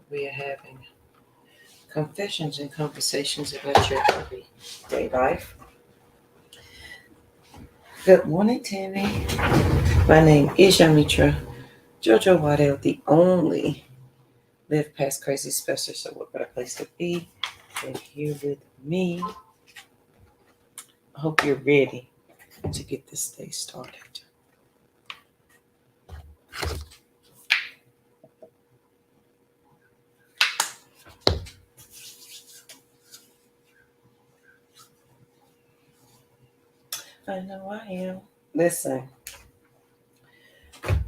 We are having confessions and conversations about your everyday life. Good morning, Tammy. My name is Yamitra Jojo Waddell, the only Live Past Crazy specialist. So, what better place to be than here with me? I hope you're ready to get this day started. I know I am. Listen,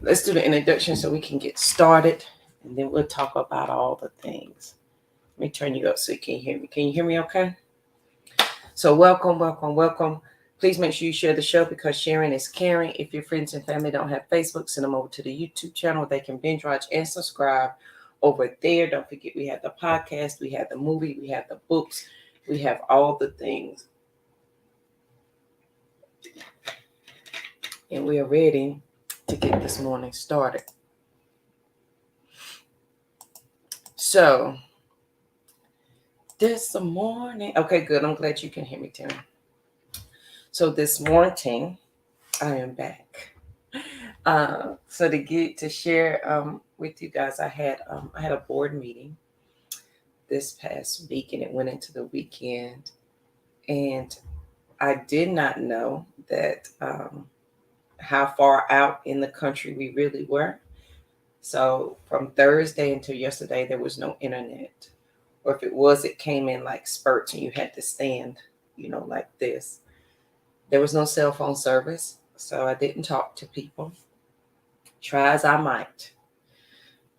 let's do the introduction so we can get started, and then we'll talk about all the things. Let me turn you up so you can hear me. Can you hear me okay? So welcome. Please make sure you share the show because sharing is caring. If your friends and family don't have Facebook, send them over to the YouTube channel. They can binge watch and subscribe over there. Don't forget we have the podcast, we have the movie, we have the books, we have all the things. And we are ready to get this morning started. So this morning, okay, good. I'm glad you can hear me, Tim. So this morning, I am back. So to share with you guys, I had a board meeting this past week, and it went into the weekend, and I did not know that how far out in the country we really were. So from Thursday until yesterday, there was no internet, or if it was, it came in like spurts, and you had to stand, like this. There was no cell phone service, so I didn't talk to people. Try as I might.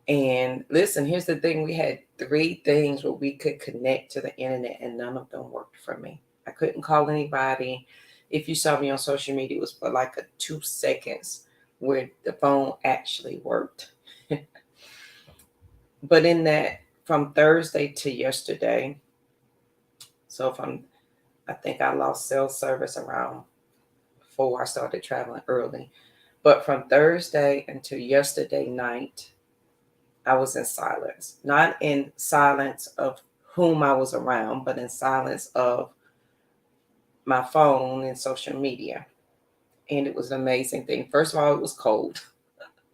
And listen, here's the thing. We had 3 things where we could connect to the internet, and none of them worked for me. I couldn't call anybody. If you saw me on social media, it was for like 2 seconds where the phone actually worked. But in that, from Thursday to yesterday, so I think I lost cell service around 4. I started traveling early. But from Thursday until yesterday night, I was in silence. Not in silence of whom I was around, but in silence of my phone and social media. And it was an amazing thing. First of all, it was cold.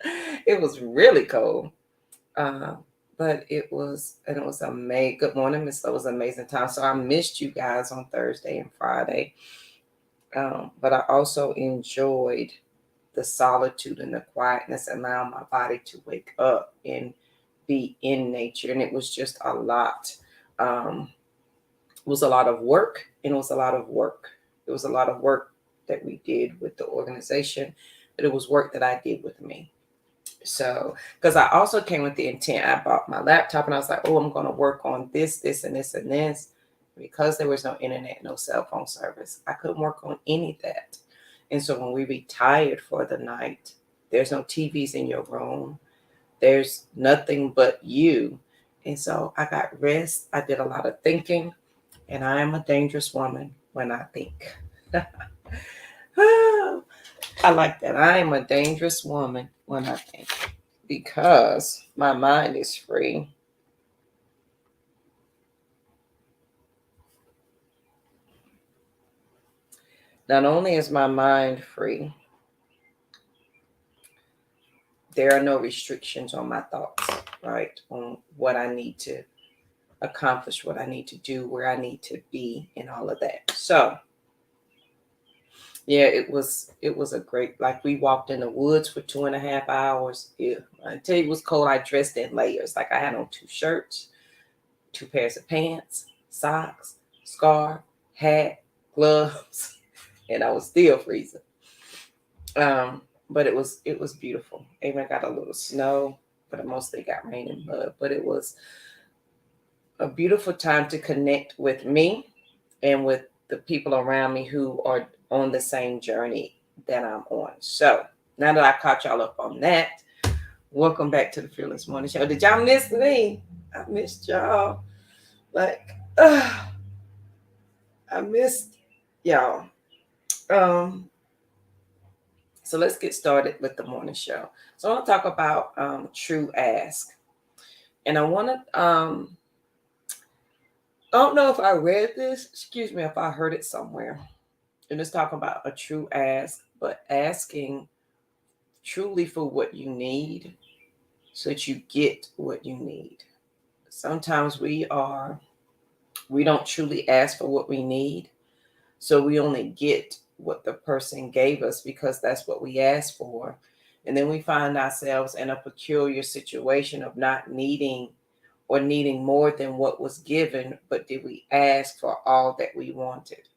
It was really cold. Uh, but it was amazing. Good morning, Miss. It was an amazing time. So I missed you guys on Thursday and Friday. But I also enjoyed the solitude and the quietness, allowing my body to wake up and be in nature. And it was just a lot. It was a lot of work, and it was a lot of work. It was a lot of work that we did with the organization, but it was work that I did with me. So, because I also came with the intent, I bought my laptop and I was like, oh, I'm going to work on this, this, and this, and this. Because there was no internet, no cell phone service, I couldn't work on any of that. And so when we retired for the night, there's no TVs in your room. There's nothing but you. And so I got rest. I did a lot of thinking, and I am a dangerous woman when I think. I like that. I am a dangerous woman when I think because my mind is free. Not only is my mind free, there are no restrictions on my thoughts, right? On what I need to accomplish, what I need to do, where I need to be, and all of that. So, yeah, it was a great, like, we walked in the woods for 2.5 hours. Yeah, I tell you, it was cold. I dressed in layers. Like, I had on 2 shirts, 2 pairs of pants, socks, scarf, hat, gloves, and I was still freezing. But it was beautiful. Even got a little snow, but it mostly got rain and mud. But it was a beautiful time to connect with me and with the people around me who are on the same journey that I'm on. So now that I caught y'all up on that, welcome back to the Fearless Morning Show. Did y'all miss me? I missed y'all. Like, I missed y'all. Um, so let's get started with the morning show. So I want to talk about True Ask. And I want to, I don't know if I read this, excuse me if I heard it somewhere. And it's talking about a true ask, but asking truly for what you need so that you get what you need. Sometimes we don't truly ask for what we need, so we only get what the person gave us because that's what we asked for. And then we find ourselves in a peculiar situation of not needing or needing more than what was given, but did we ask for all that we wanted?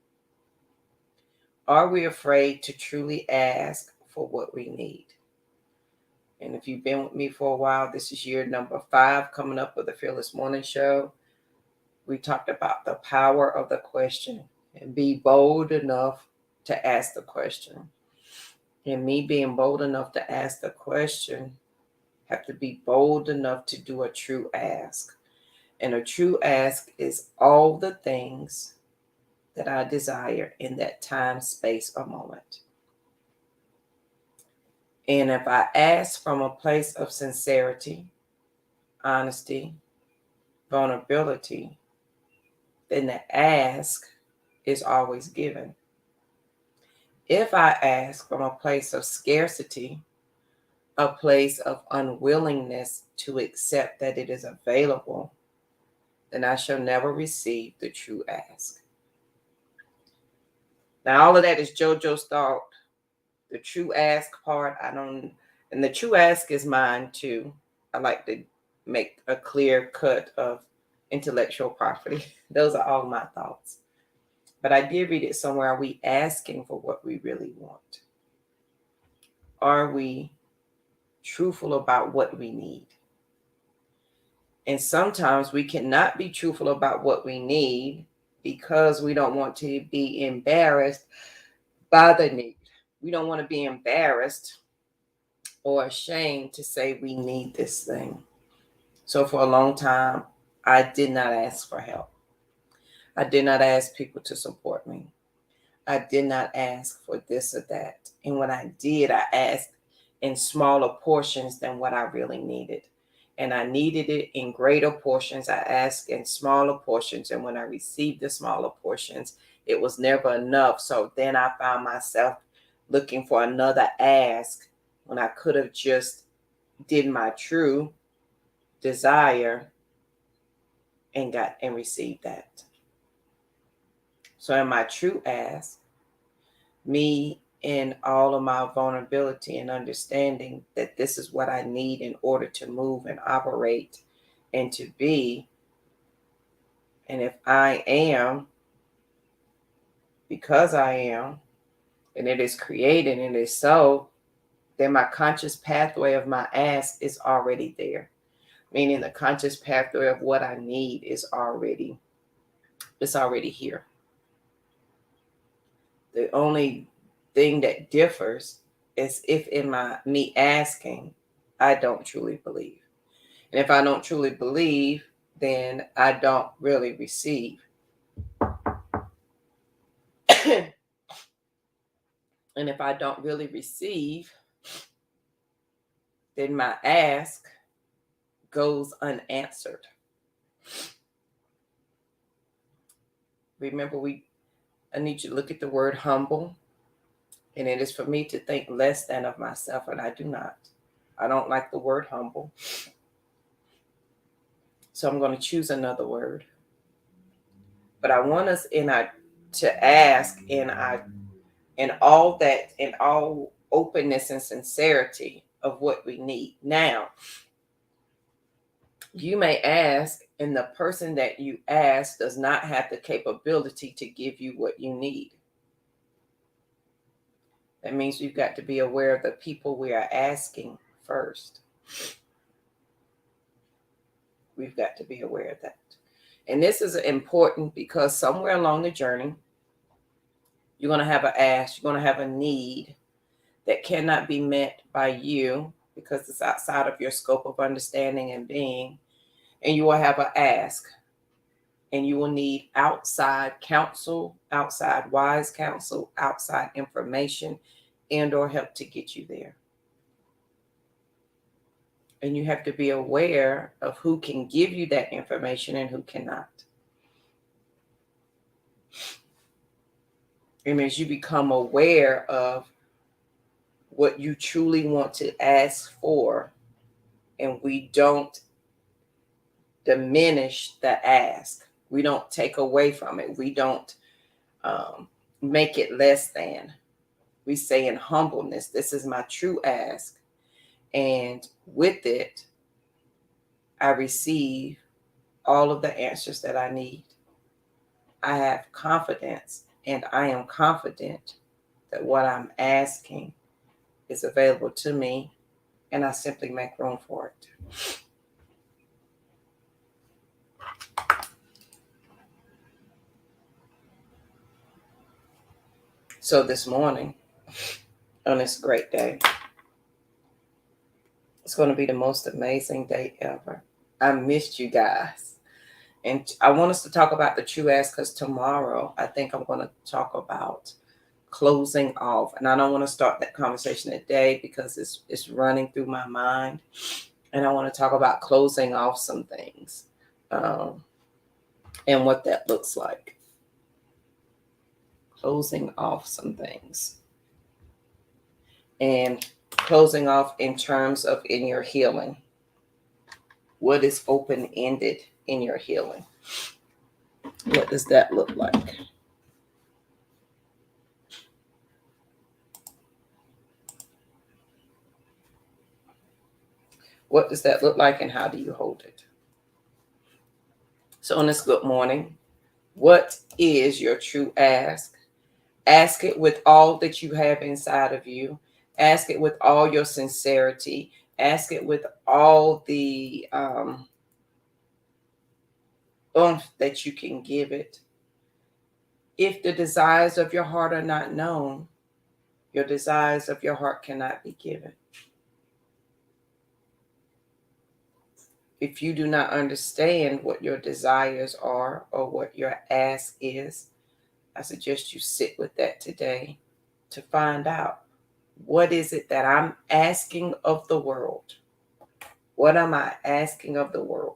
Are we afraid to truly ask for what we need? And if you've been with me for a while, this is year number 5 coming up with the Fearless Morning Show. We talked about the power of the question and be bold enough to ask the question. And me being bold enough to ask the question, have to be bold enough to do a true ask. And a true ask is all the things that I desire in that time, space, or moment. And if I ask from a place of sincerity, honesty, vulnerability, then the ask is always given. If I ask from a place of scarcity, a place of unwillingness to accept that it is available, then I shall never receive the true ask. Now, all of that is JoJo's thought. The true ask part, and the true ask is mine too. I like to make a clear cut of intellectual property. Those are all my thoughts. But I did read it somewhere. Are we asking for what we really want? Are we truthful about what we need? And sometimes we cannot be truthful about what we need because we don't want to be embarrassed by the need. We don't want to be embarrassed or ashamed to say we need this thing. So for a long time, I did not ask for help. I did not ask people to support me. I did not ask for this or that. And when I did, I asked in smaller portions than what I really needed. And I needed it in greater portions. I asked in smaller portions. And when I received the smaller portions, it was never enough. So then I found myself looking for another ask when I could have just did my true desire and received that. So in my true ask, me in all of my vulnerability and understanding that this is what I need in order to move and operate and to be. And if I am, because I am, and it is created and it is so, then my conscious pathway of my ask is already there. Meaning the conscious pathway of what I need is already here. The only thing that differs is if in me asking, I don't truly believe. And if I don't truly believe, then I don't really receive. And if I don't really receive, then my ask goes unanswered. Remember, I need you to look at the word humble. And it is for me to think less than of myself, and I do not. I don't like the word humble. So I'm going to choose another word. But I want us to ask in all openness and sincerity of what we need. Now, you may ask, and the person that you ask does not have the capability to give you what you need. That means we've got to be aware of the people we are asking first. We've got to be aware of that. And this is important because somewhere along the journey, you're going to have an ask, you're going to have a need that cannot be met by you because it's outside of your scope of understanding and being. And you will have an ask. And you will need outside counsel, outside wise counsel, outside information, and or help to get you there. And you have to be aware of who can give you that information and who cannot. And as you become aware of what you truly want to ask for, and we don't diminish the ask, we don't take away from it, we don't make it less than. We say in humbleness, this is my true ask. And with it, I receive all of the answers that I need. I have confidence, and I am confident that what I'm asking is available to me, and I simply make room for it. So this morning, on this great day, it's going to be the most amazing day ever. I missed you guys. And I want us to talk about the true ask, because tomorrow I think I'm going to talk about closing off. And I don't want to start that conversation today because it's running through my mind. And I want to talk about closing off some things and what that looks like. Closing off some things. And closing off in terms of in your healing. What is open-ended in your healing? What does that look like? What does that look like, and how do you hold it? So on this good morning, what is your true ask? Ask it with all that you have inside of you. Ask it with all your sincerity. Ask it with all the oomph that you can give it. If the desires of your heart are not known, your desires of your heart cannot be given. If you do not understand what your desires are or what your ask is, I suggest you sit with that today to find out, what is it that I'm asking of the world? What am I asking of the world?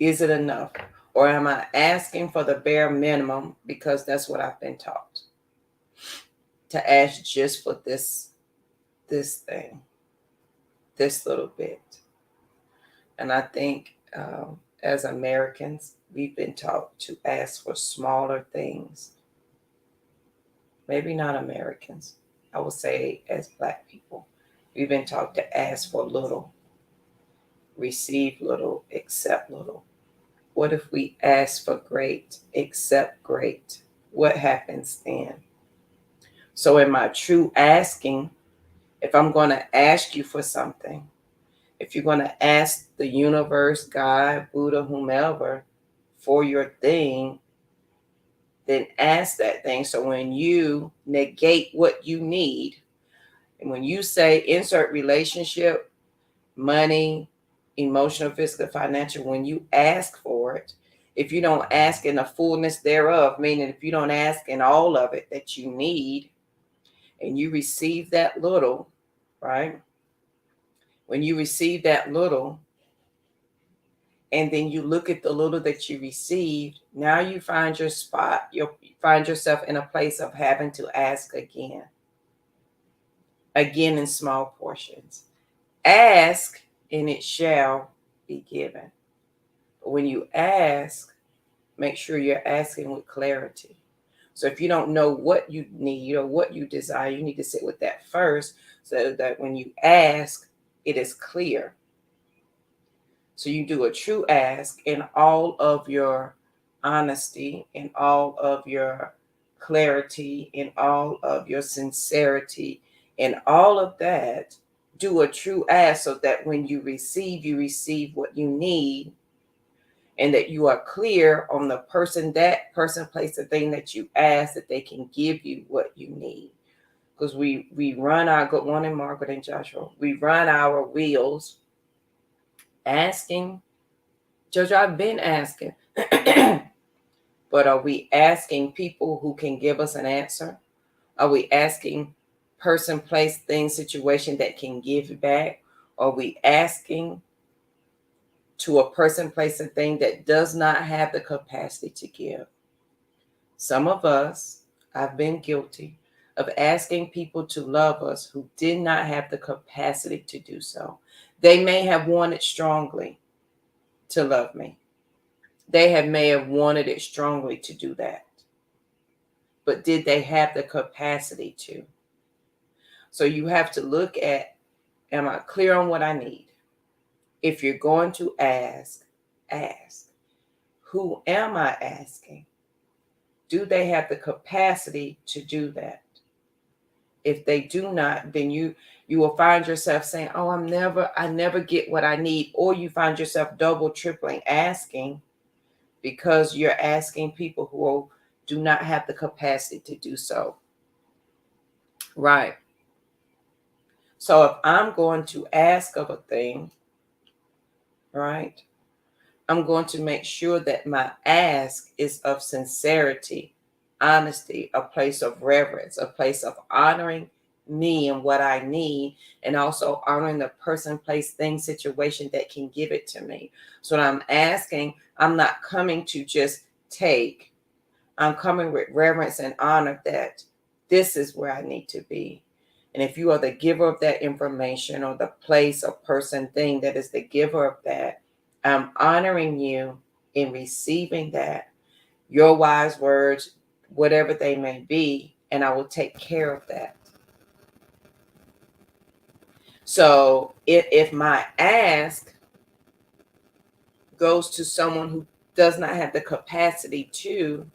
Is it enough? Or am I asking for the bare minimum because that's what I've been taught? To ask just for this thing, this little bit. And I think as Americans, we've been taught to ask for smaller things. Maybe not Americans. I would say as Black people, we've been taught to ask for little, receive little, accept little. What if we ask for great, accept great? What happens then? So in my true asking, if I'm going to ask you for something, if you're going to ask the universe, God, Buddha, whomever, for your thing, then ask that thing. So when you negate what you need, and when you say insert relationship, money, emotional, physical, financial, when you ask for it, if you don't ask in the fullness thereof, meaning if you don't ask in all of it that you need, and you receive that little, right? When you receive that little, and then you look at the little that you received, now you find your spot. You find yourself in a place of having to ask again in small portions. Ask, and it shall be given. But when you ask, make sure you're asking with clarity. So if you don't know what you need or what you desire, you need to sit with that first so that when you ask, it is clear. So you do a true ask in all of your honesty, in all of your clarity, in all of your sincerity, in all of that. Do a true ask so that when you receive what you need, and that you are clear on the person, place, the thing that you ask, that they can give you what you need. Because we run our, good morning, Margaret and Joshua, we run our wheels asking. Jojo, I've been asking. But are we asking people who can give us an answer? Are we asking person, place, thing, situation that can give back? Or are we asking to a person, place, and thing that does not have the capacity to give? Some of us, I've been guilty of asking people to love us who did not have the capacity to do so. They may have wanted strongly to love me. May have wanted it strongly to do that. But did they have the capacity to? So you have to look at, am I clear on what I need? If you're going to ask, ask. Who am I asking? Do they have the capacity to do that? If they do not, then you will find yourself saying, oh, I never get what I need. Or you find yourself double, tripling asking because you're asking people who do not have the capacity to do so. Right. So if I'm going to ask of a thing, right, I'm going to make sure that my ask is of sincerity, honesty, a place of reverence, a place of honoring me and what I need, and also honoring the person, place, thing, situation that can give it to me. So when I'm asking, I'm not coming to just take. I'm coming with reverence and honor that this is where I need to be. And if you are the giver of that information or the place or person, thing that is the giver of that, I'm honoring you in receiving that, your wise words, whatever they may be, and I will take care of that. So if my ask goes to someone who does not have the capacity to,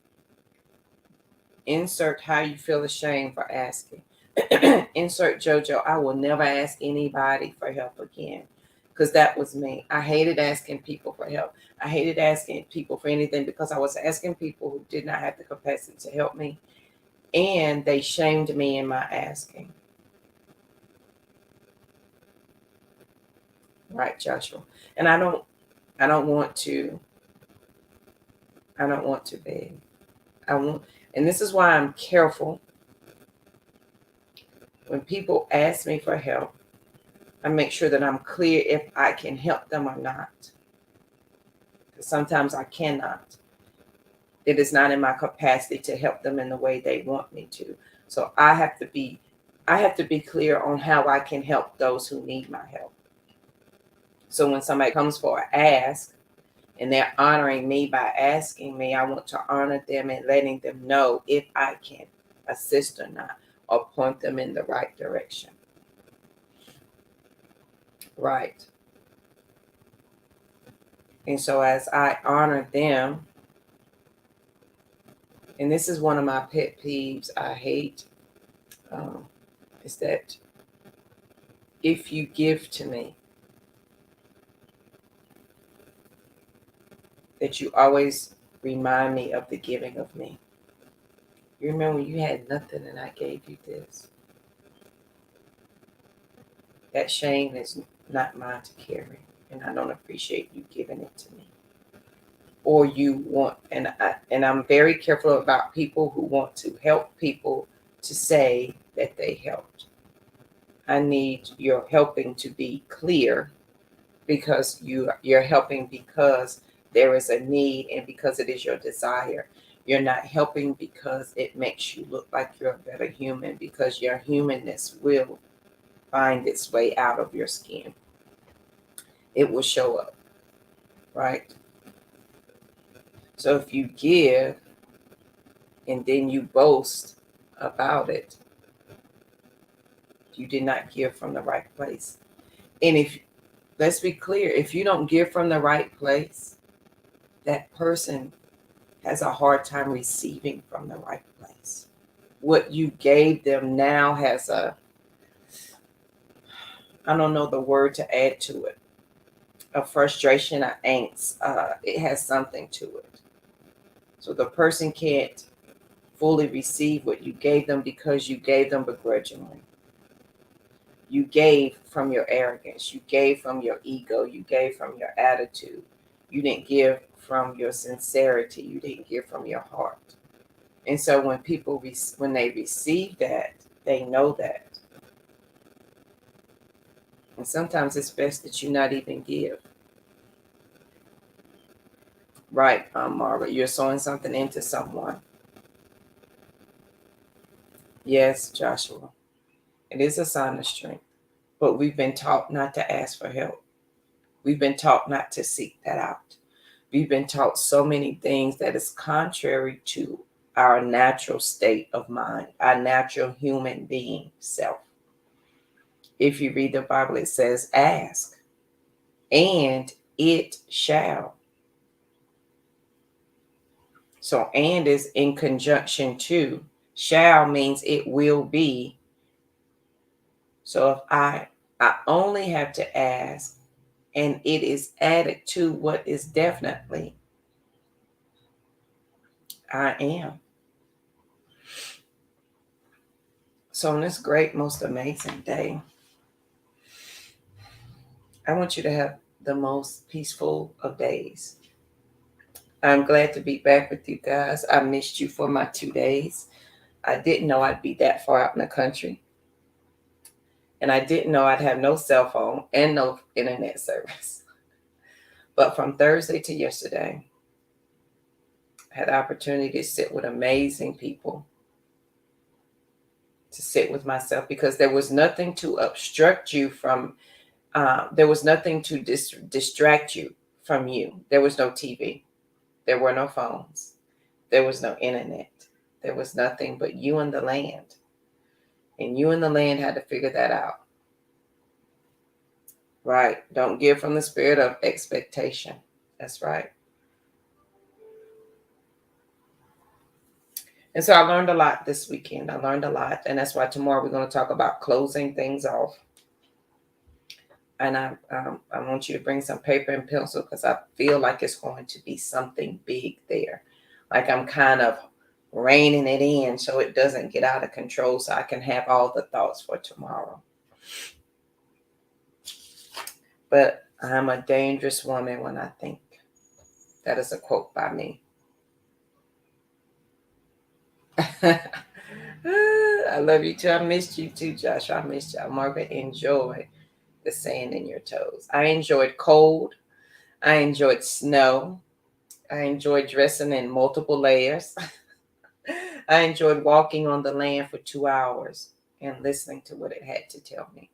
insert how you feel ashamed for asking. Insert JoJo, I will never ask anybody for help again. Because that was me. I hated asking people for help. I hated asking people for anything because I was asking people who did not have the capacity to help me. And they shamed me in my asking. Right, Joshua. And I don't want to beg. And this is why I'm careful. When people ask me for help, I make sure that I'm clear if I can help them or not. Because sometimes I cannot. It is not in my capacity to help them in the way they want me to. So I have to be clear on how I can help those who need my help. So when somebody comes for an ask and they're honoring me by asking me, I want to honor them and letting them know if I can assist or not, or point them in the right direction. Right. And so as I honor them, and this is one of my pet peeves I hate, is that if you give to me, that you always remind me of the giving of me. You remember when you had nothing and I gave you this? That shame is not mine to carry, and I don't appreciate you giving it to me. Or you want, and I'm very careful about people who want to help people to say that they helped. I need your helping to be clear, because you're helping because there is a need and because it is your desire. You're not helping because it makes you look like you're a better human, because your humanness will find its way out of your skin. It will show up, right? So if you give and then you boast about it, you did not give from the right place. And if, let's be clear, if you don't give from the right place, that person has a hard time receiving from the right place. What you gave them now has I don't know the word to add to it, a frustration, an angst. It has something to it. So the person can't fully receive what you gave them because you gave them begrudgingly. You gave from your arrogance. You gave from your ego. You gave from your attitude. You didn't give from your sincerity. You didn't give from your heart. And so when people, when they receive that, they know that. And sometimes it's best that you not even give. Right, Margaret, you're sowing something into someone. Yes, Joshua, it is a sign of strength. But we've been taught not to ask for help. We've been taught not to seek that out. We've been taught so many things that is contrary to our natural state of mind, our natural human being self. If you read the Bible, it says, ask, and it shall. So, and is in conjunction to. Shall means it will be. So if I only have to ask, and it is added to what is definitely, I am. So on this great, most amazing day, I want you to have the most peaceful of days. I'm glad to be back with you guys. I missed you for my 2 days. I didn't know I'd be that far out in the country. And I didn't know I'd have no cell phone and no internet service. But from Thursday to yesterday, I had the opportunity to sit with amazing people, to sit with myself, because there was nothing to obstruct you from, there was nothing to distract you from you. There was no TV. There were no phones. There was no internet. There was nothing but you and the land. And you and the land had to figure that out. Right. Don't give from the spirit of expectation. That's right. And so I learned a lot this weekend. I learned a lot. And that's why tomorrow we're going to talk about closing things off. And I want you to bring some paper and pencil, because I feel like it's going to be something big there. Like I'm kind of reining it in so it doesn't get out of control, so I can have all the thoughts for tomorrow. But I'm a dangerous woman when I think. That is a quote by me. I love you too. I missed you too, Josh. I missed you. Margaret, enjoy the sand in your toes. I enjoyed cold. I enjoyed snow. I enjoyed dressing in multiple layers. I enjoyed walking on the land for 2 hours and listening to what it had to tell me.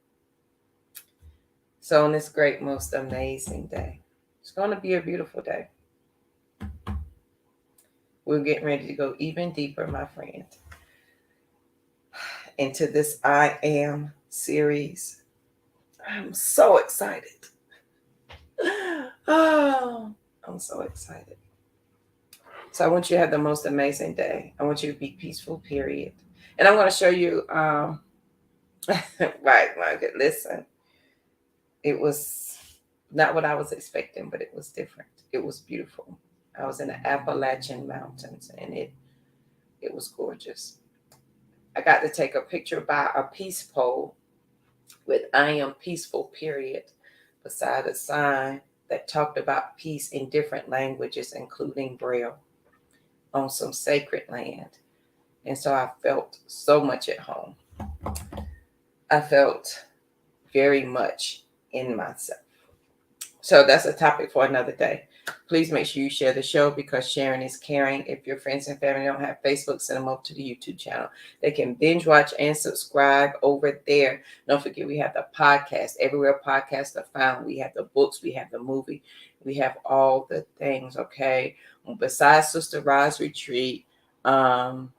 So on this great, most amazing day, it's going to be a beautiful day. We're getting ready to go even deeper, my friend, into this I Am series. I'm so excited. Oh, I'm so excited. So I want you to have the most amazing day. I want you to be peaceful, period. And I'm going to show you, right, Margaret, listen. It was not what I was expecting, but it was different. It was beautiful. I was in the Appalachian Mountains, and it was gorgeous. I got to take a picture by a peace pole with I am peaceful, period, beside a sign that talked about peace in different languages, including Braille, on some sacred land. And so I felt so much at home. I felt very much in myself. So that's a topic for another day. Please make sure you share the show, because sharing is caring. If your friends and family don't have Facebook, send them over to the YouTube channel. They can binge watch and subscribe over there. Don't forget, we have the podcast. Everywhere podcasts are found. We have the books. We have the movie. We have all the things, okay? Besides Sister Rise Retreat, right,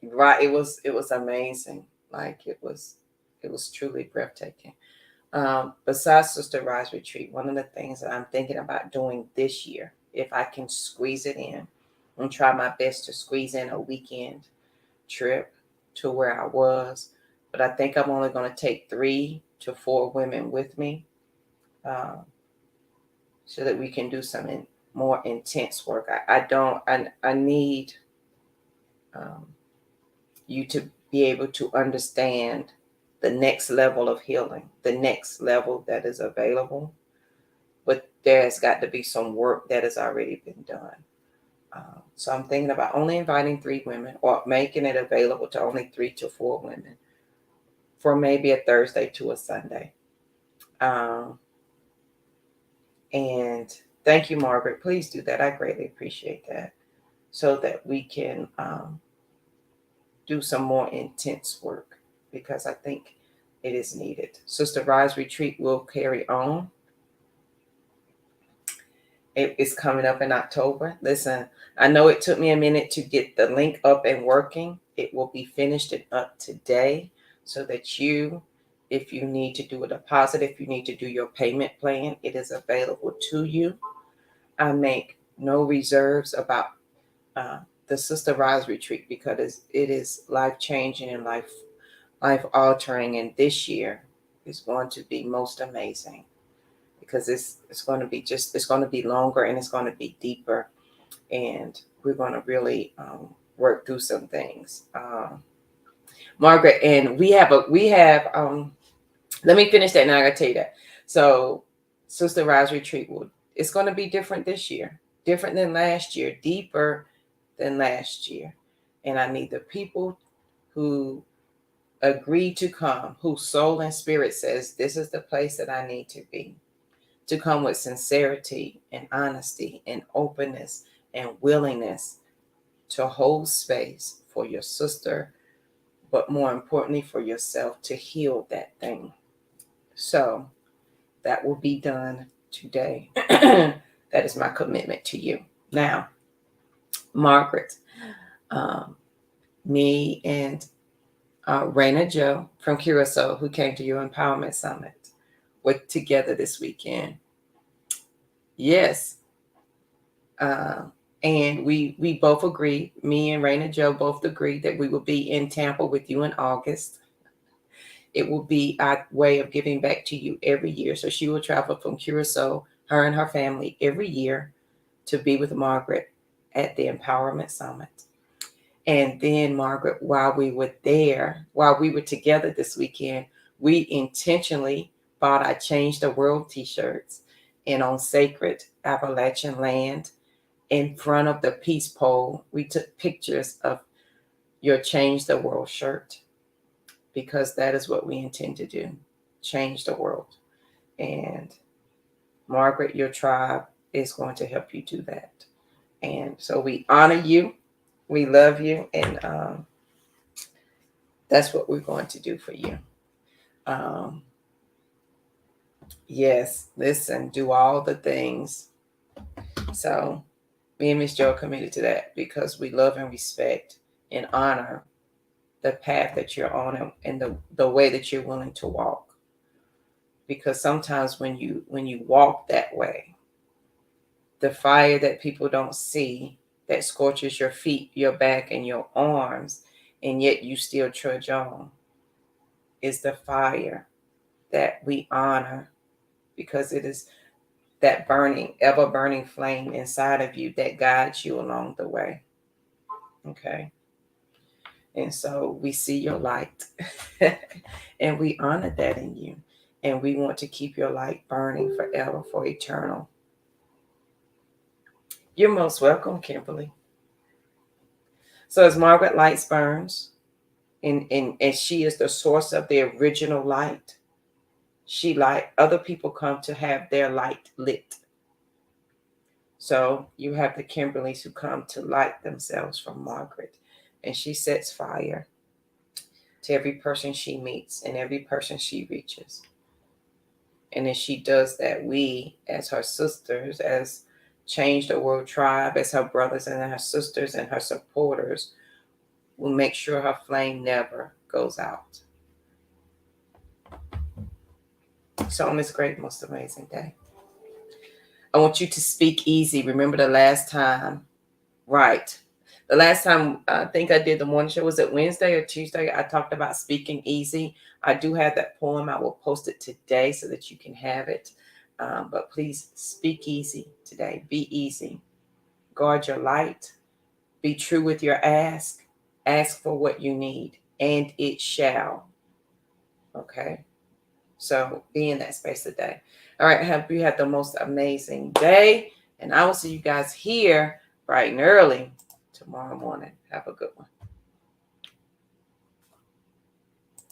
it was amazing. Like it was truly breathtaking. Besides Sister Rise Retreat, one of the things that I'm thinking about doing this year, if I can squeeze it in, and try my best to squeeze in a weekend trip to where I was. But I think I'm only going to take 3 to 4 women with me, so that we can do some more intense work. I need you to be able to understand the next level of healing, the next level that is available. But there's got to be some work that has already been done. So I'm thinking about only inviting 3 women, or making it available to only 3 to 4 women. for maybe a Thursday to a Sunday. And thank you, Margaret. Please do that. I greatly appreciate that, so that we can do some more intense work, because I think it is needed. Sister Rise Retreat will carry on. It is coming up in October. Listen, I know it took me a minute to get the link up and working. It will be finished and up today, so that you, if you need to do a deposit, if you need to do your payment plan, it is available to you. I make no reserves about the Sister Rise Retreat, because it is life-changing and life-altering. And this year is going to be most amazing, because it's going to be it's going to be longer, and it's going to be deeper, and we're going to really work through some things. Margaret, and we have let me finish that, and I gotta tell you that. So Sister Rise Retreat it's going to be different this year, different than last year, deeper than last year. And I need the people who agree to come, whose soul and spirit says, this is the place that I need to be, to come with sincerity and honesty and openness and willingness to hold space for your sister, but more importantly for yourself, to heal that thing. So that will be done today. That is my commitment to you. Now, Margaret, me and Raina Joe from Curacao, who came to your Empowerment Summit, were together this weekend. Yes. And we both agreed, me and Raina Joe both agreed, that we will be in Tampa with you in August. It will be our way of giving back to you every year. So she will travel from Curacao, her and her family, every year to be with Margaret at the Empowerment Summit. And then, Margaret, while we were together this weekend, we intentionally bought our Change the World t-shirts, and on sacred Appalachian land, in front of the peace pole, we took pictures of your Change the World shirt, because that is what we intend to do, change the world. And Margaret, your tribe is going to help you do that. And so we honor you, we love you, and that's what we're going to do for you. Yes, listen, do all the things. So me and Miss Jo are committed to that, because we love and respect and honor the path that you're on, and the way that you're willing to walk. Because sometimes when you walk that way, the fire that people don't see, that scorches your feet, your back, and your arms, and yet you still trudge on, is the fire that we honor, because it is that burning, ever burning flame inside of you that guides you along the way. Okay. And so we see your light and we honor that in you. And we want to keep your light burning forever, for eternal. You're most welcome, Kimberly. So as Margaret lights burns, and she is the source of the original light, other people come to have their light lit. So you have the Kimberlys who come to light themselves from Margaret, and she sets fire to every person she meets and every person she reaches. And as she does that, we, as her sisters, as Change the World Tribe, as her brothers and her sisters and her supporters, will make sure her flame never goes out. So on this great, most amazing day, I want you to speak easy. Remember the last time, right? The last time I think I did the morning show, was it Wednesday or Tuesday? I talked about speaking easy. I do have that poem. I will post it today so that you can have it. But please speak easy today. Be easy. Guard your light. Be true with your ask. Ask for what you need, and it shall. Okay? So be in that space today. All right. I hope you have the most amazing day. And I will see you guys here bright and early tomorrow morning. Have a good one.